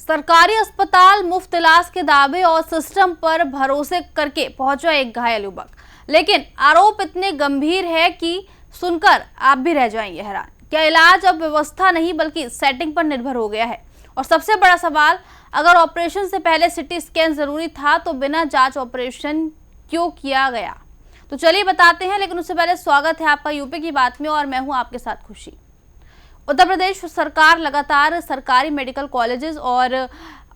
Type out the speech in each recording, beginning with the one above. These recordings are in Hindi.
सरकारी अस्पताल मुफ्त इलाज के दावे और सिस्टम पर भरोसे करके पहुंचा एक घायल युवक। लेकिन आरोप इतने गंभीर है कि सुनकर आप भी रह जाएंगे हैरान। क्या इलाज अब व्यवस्था नहीं बल्कि सेटिंग पर निर्भर हो गया है? और सबसे बड़ा सवाल, अगर ऑपरेशन से पहले सिटी स्कैन जरूरी था तो बिना जांच ऑपरेशन क्यों किया गया? तो चलिए बताते हैं, लेकिन उससे पहले स्वागत है आपका यूपी की बात में और मैं हूं आपके साथ खुशी। उत्तर प्रदेश सरकार लगातार सरकारी मेडिकल कॉलेजेस और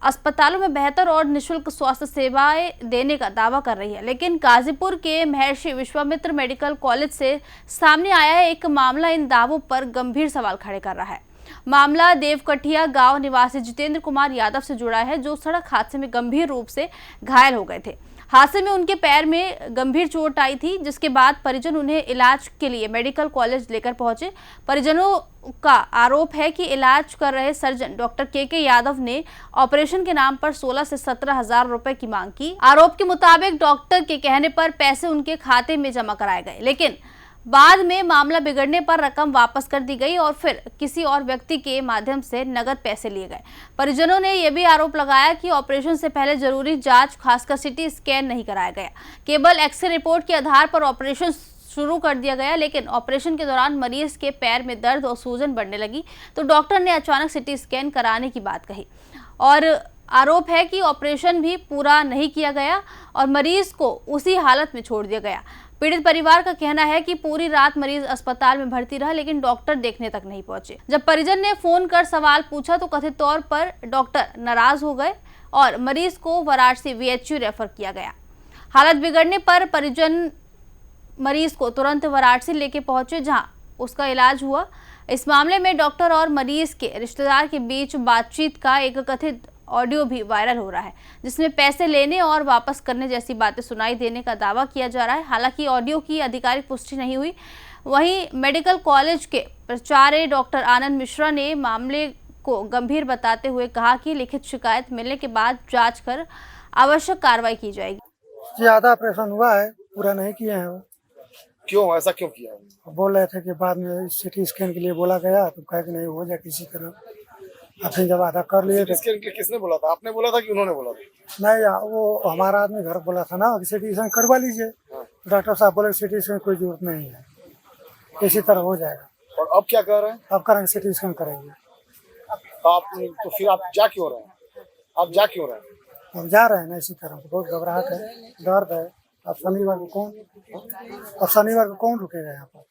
अस्पतालों में बेहतर और निःशुल्क स्वास्थ्य सेवाएं देने का दावा कर रही है, लेकिन गाजीपुर के महर्षि विश्वामित्र मेडिकल कॉलेज से सामने आया है एक मामला इन दावों पर गंभीर सवाल खड़े कर रहा है। मामला देवकटिया गांव निवासी जितेंद्र कुमार यादव से जुड़ा है, जो सड़क हादसे में गंभीर रूप से घायल हो गए थे। हादसे में उनके पैर में गंभीर चोट आई थी, जिसके बाद परिजन उन्हें इलाज के लिए मेडिकल कॉलेज लेकर पहुंचे। परिजनों का आरोप है कि इलाज कर रहे सर्जन डॉक्टर के यादव ने ऑपरेशन के नाम पर 16 से 17 हजार रुपए की मांग की। आरोप के मुताबिक डॉक्टर के कहने पर पैसे उनके खाते में जमा कराए गए, लेकिन बाद में मामला बिगड़ने पर रकम वापस कर दी गई और फिर किसी और व्यक्ति के माध्यम से नगद पैसे लिए गए। परिजनों ने यह भी आरोप लगाया कि ऑपरेशन से पहले जरूरी जांच, खासकर सिटी स्कैन नहीं कराया गया। केवल एक्सरे रिपोर्ट के आधार पर ऑपरेशन शुरू कर दिया गया, लेकिन ऑपरेशन के दौरान मरीज के पैर में दर्द और सूजन बढ़ने लगी तो डॉक्टर ने अचानक सिटी स्कैन कराने की बात कही। और आरोप है कि ऑपरेशन भी पूरा नहीं किया गया और मरीज को उसी हालत में छोड़ दिया गया। पीड़ित परिवार का कहना है कि पूरी रात मरीज अस्पताल में भर्ती रहा, लेकिन डॉक्टर देखने तक नहीं पहुंचे। जब परिजन ने फोन कर सवाल पूछा तो कथित तौर पर डॉक्टर नाराज हो गए और मरीज को वाराणसी VHU रेफर किया गया। हालत बिगड़ने पर परिजन मरीज को तुरंत वाराणसी लेके पहुंचे, जहां उसका इलाज हुआ। इस मामले में डॉक्टर और मरीज के रिश्तेदार के बीच बातचीत का एक कथित ऑडियो भी वायरल हो रहा है, जिसमें पैसे लेने और वापस करने जैसी बातें सुनाई देने का दावा किया जा रहा है। हालांकि ऑडियो की आधिकारिक पुष्टि नहीं हुई। वहीं मेडिकल कॉलेज के प्राचार्य डॉक्टर आनंद मिश्रा ने मामले को गंभीर बताते हुए कहा कि लिखित शिकायत मिलने के बाद जांच कर आवश्यक कार्रवाई की जाएगी। ज्यादा ऑपरेशन हुआ है, पूरा नहीं किए हैं। क्यों, ऐसा क्यों किया? बोल रहे थे कि बाद में सिटी स्कैन के लिए बोला गया तो कहा कि नहीं हो जाए किसी तरह। फिर जब आधा कर लिए सिटी स्कैन के लिए किसने बोला था? आपने बोला था कि उन्होंने बोला था? नहीं, वो हमारा आदमी घर बोला था ना कि सिटी स्कैन करवा लीजिए। डॉक्टर साहब बोले सिटी स्कैन कोई जरूरत नहीं है, इसी तरह हो जाएगा। और अब क्या कह रहे हैं? अब करेंगे, सिटी स्कैन करेंगे। आप तो फिर आप जा क्यों रहे हैं? आप जा क्यों रहे हैं? हम जा रहे हैं ना, इसी तरह बहुत घबराहट है, दर्द है। अब शनिवार को कौन रुकेगा यहाँ पर?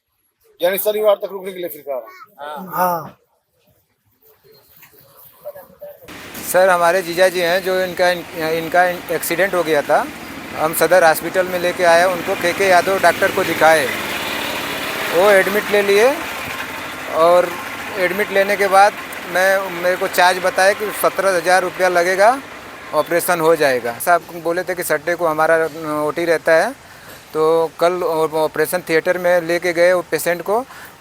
यानी शनिवार तक रुकने के लिए फिर कह रहे हैं? हाँ सर, हमारे जीजा जी हैं जो इनका एक्सीडेंट हो गया था। हम सदर हॉस्पिटल में लेके आए, उनको के यादव डॉक्टर को दिखाए। वो एडमिट ले लिए और एडमिट लेने के बाद मेरे को चार्ज बताया कि 17,000 रुपया लगेगा, ऑपरेशन हो जाएगा। साहब बोले थे कि संडे को हमारा OT रहता है, तो कल ऑपरेशन थिएटर में लेके गए वो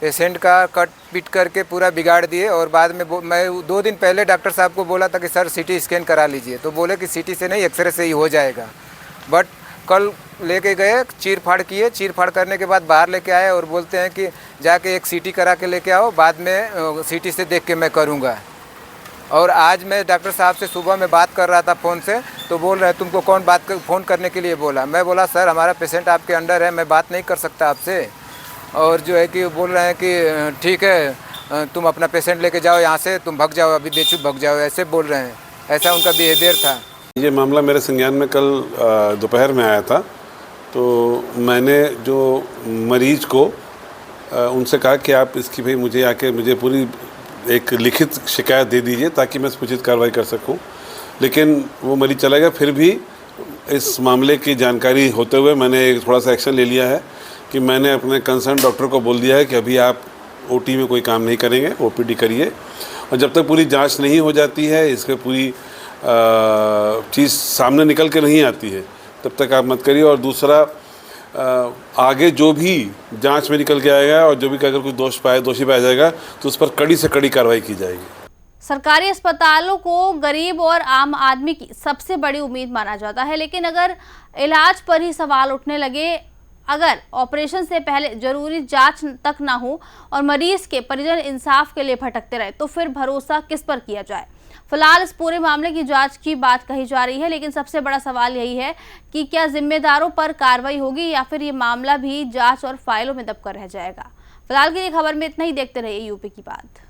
पेशेंट का कट पीट करके पूरा बिगाड़ दिए। और बाद में मैं 2 दिन पहले डॉक्टर साहब को बोला था कि सर सिटी स्कैन करा लीजिए, तो बोले कि सिटी से नहीं, एक्सरे से ही हो जाएगा। बट कल लेके गए, चीर फाड़ किए। चीर फाड़ करने के बाद बाहर लेके आए और बोलते हैं कि जाके एक CT करा के लेके आओ, बाद में सिटी से देख के मैं करूँगा। और आज मैं डॉक्टर साहब से सुबह में बात कर रहा था फ़ोन से, तो बोल रहे हैं तुमको कौन फ़ोन करने के लिए बोला? मैं बोला सर हमारा पेशेंट आपके अंडर है, मैं बात नहीं कर सकता आपसे। और जो है कि बोल रहे हैं कि ठीक है तुम अपना पेशेंट लेके जाओ यहाँ से, तुम भग जाओ, अभी बेचू भग जाओ, ऐसे बोल रहे हैं। ऐसा उनका बिहेवियर था। ये मामला मेरे संज्ञान में कल दोपहर में आया था। तो मैंने जो मरीज को उनसे कहा कि आप इसकी भाई मुझे पूरी एक लिखित शिकायत दे दीजिए ताकि मैं उचित कार्रवाई कर सकूं। लेकिन वो मरीज चला गया। फिर भी इस मामले की जानकारी होते हुए मैंने थोड़ा सा एक्शन ले लिया है कि मैंने अपने कंसर्न डॉक्टर को बोल दिया है कि अभी आप OT में कोई काम नहीं करेंगे, OPD करिए। और जब तक पूरी जांच नहीं हो जाती है, इसके पूरी चीज़ सामने निकल के नहीं आती है, तब तक आप मत करिए। और दूसरा, आगे जो भी जांच में निकल के आएगा और जो भी अगर कोई दोषी पाया जाएगा तो उस पर कड़ी से कड़ी कार्रवाई की जाएगी। सरकारी अस्पतालों को गरीब और आम आदमी की सबसे बड़ी उम्मीद माना जाता है, लेकिन अगर इलाज पर ही सवाल उठने लगे, अगर ऑपरेशन से पहले जरूरी जांच तक ना हो और मरीज के परिजन इंसाफ के लिए भटकते रहे, तो फिर भरोसा किस पर किया जाए? फिलहाल इस पूरे मामले की जांच की बात कही जा रही है, लेकिन सबसे बड़ा सवाल यही है कि क्या जिम्मेदारों पर कार्रवाई होगी या फिर ये मामला भी जांच और फाइलों में दबकर रह जाएगा। फिलहाल की खबर में इतना ही। देखते रहिए यूपी की बात।